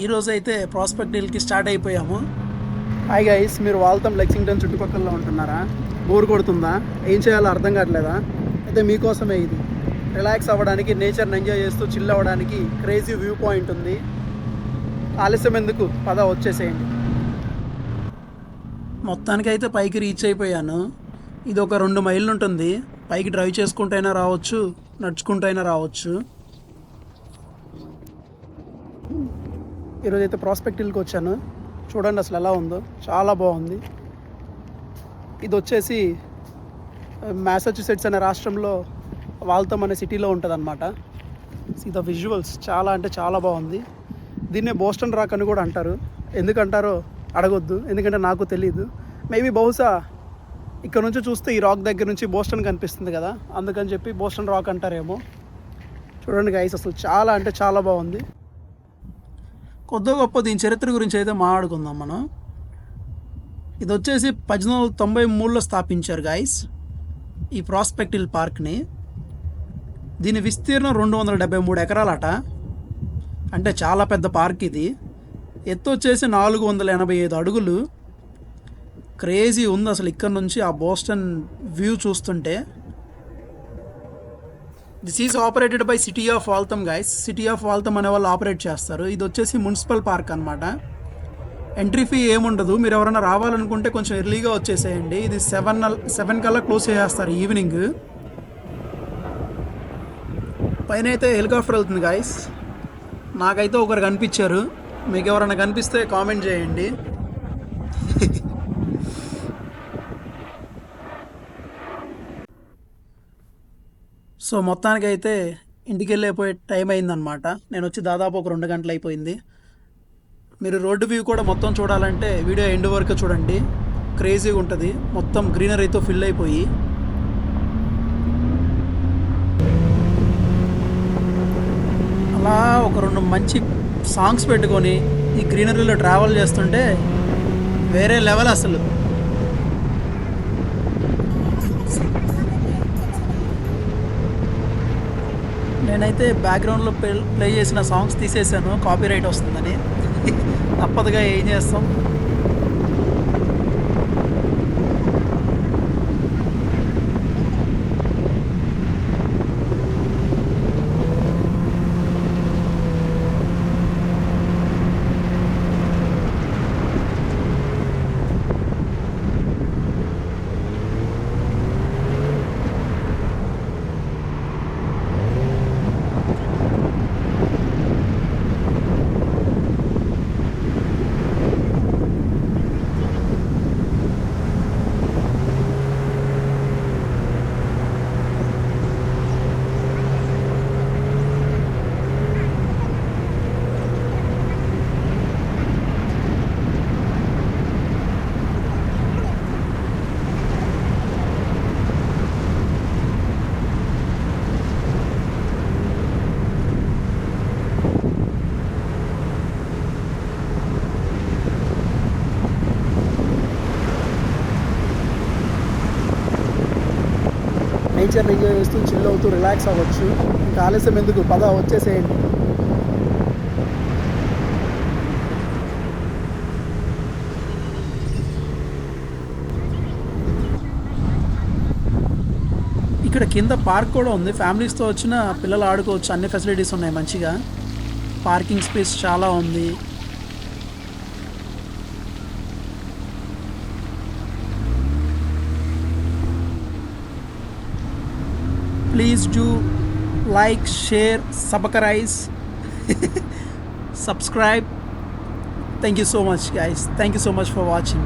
ఈరోజు అయితే prospect హిల్కి start అయిపోయాము. హాయ్ గైస్, మీరు వాల్తం లెక్సింగ్టన్ చుట్టుపక్కల ఉంటున్నారా? బోర్ కొడుతుందా? ఏం చేయాలో అర్థం కావట్లేదా? అయితే మీకోసమే ఇది. రిలాక్స్ అవ్వడానికి, నేచర్ని ఎంజాయ్ చేస్తూ చిల్ అవ్వడానికి క్రేజీ వ్యూ పాయింట్ ఉంది. ఆలస్యం ఎందుకు, పద వచ్చేసేయండి. మొత్తానికైతే పైకి రీచ్ అయిపోయాను. ఇది ఒక 2 మైళ్ళు ఉంటుంది. పైకి డ్రైవ్ చేసుకుంటైనా రావచ్చు, నడుచుకుంటైనా రావచ్చు. ఈరోజైతే ప్రాస్పెక్ట్ హిల్కి వచ్చాను. చూడండి అసలు ఎలా ఉందో, చాలా బాగుంది. ఇది వచ్చేసి మ్యాసచ్యూసెట్స్ అనే రాష్ట్రంలో వాల్తం అనే సిటీలో ఉంటుంది అనమాట. ద విజువల్స్ చాలా అంటే చాలా బాగుంది. దీన్నే బోస్టన్ రాక్ అని కూడా అంటారు. ఎందుకంటారో అడగొద్దు, ఎందుకంటే నాకు తెలియదు. మేబీ బహుశా ఇక్కడ నుంచి చూస్తే ఈ రాక్ దగ్గర నుంచి బోస్టన్ కనిపిస్తుంది కదా, అందుకని చెప్పి బోస్టన్ రాక్ అంటారేమో. చూడండి గైస్, అసలు చాలా అంటే చాలా బాగుంది. కొద్ది గొప్ప దీని చరిత్ర గురించి అయితే మాట్లాడుకుందాం మనం. ఇది వచ్చేసి 1893లో స్థాపించారు గైస్ ఈ ప్రాస్పెక్ట్ హిల్ పార్క్ని. దీని విస్తీర్ణం 273 ఎకరాలట. అంటే చాలా పెద్ద పార్క్ ఇది. ఎత్తు వచ్చేసి 485 అడుగులు. క్రేజీ ఉంది అసలు. ఇక్కడ నుంచి ఆ బోస్టన్ వ్యూ చూస్తుంటే. This is operated by city of Waltham guys. City of Waltham అనే వాళ్ళు ఆపరేట్ చేస్తారు. ఇది వచ్చేసి మున్సిపల్ పార్క్ అనమాట. ఎంట్రీ ఫీ ఏముండదు. మీరు ఎవరైనా రావాలనుకుంటే కొంచెం ఎర్లీగా వచ్చేసేయండి. ఇది 7 కల్లా క్లోజ్ చేసేస్తారు ఈవినింగ్. పైన అయితే హెలికాప్టర్ వెళ్తుంది గైస్. నాకైతే ఒకరు కనిపించారు. మీకు ఎవరైనా కనిపిస్తే కామెంట్ చేయండి. సో మొత్తానికైతే ఇంటికి వెళ్ళిపోయే టైం అయిందనమాట. నేను వచ్చి దాదాపు ఒక 2 గంటలు అయిపోయింది. మీరు రోడ్డు వ్యూ కూడా మొత్తం చూడాలంటే వీడియో ఎండ్ వరకు చూడండి. క్రేజీగా ఉంటుంది. మొత్తం గ్రీనరీతో ఫిల్ అయిపోయి. అలా ఒక 2 మంచి సాంగ్స్ పెట్టుకొని ఈ గ్రీనరీలో ట్రావెల్ చేస్తుంటే వేరే లెవెల్ అసలు. నేనైతే బ్యాక్గ్రౌండ్లో ప్లే చేసిన సాంగ్స్ తీసేసాను, కాపీరైట్ వస్తుందని. తప్పదుగా ఏం చేస్తాం. నేచర్ని ఎంజాయ్ చేస్తూ చిల్ అవుతూ రిలాక్స్ అవ్వచ్చు. ఇంకా ఆలస్యం ఎందుకు, పద వచ్చేసేయండి. ఇక్కడ కింద పార్క్ కూడా ఉంది. ఫ్యామిలీస్తో వచ్చిన పిల్లలు ఆడుకోవచ్చు. అన్ని ఫెసిలిటీస్ ఉన్నాయి మంచిగా. పార్కింగ్ స్పేస్ చాలా ఉంది. Please do like, share, subscribe. Thank you so much guys. Thank you so much for watching.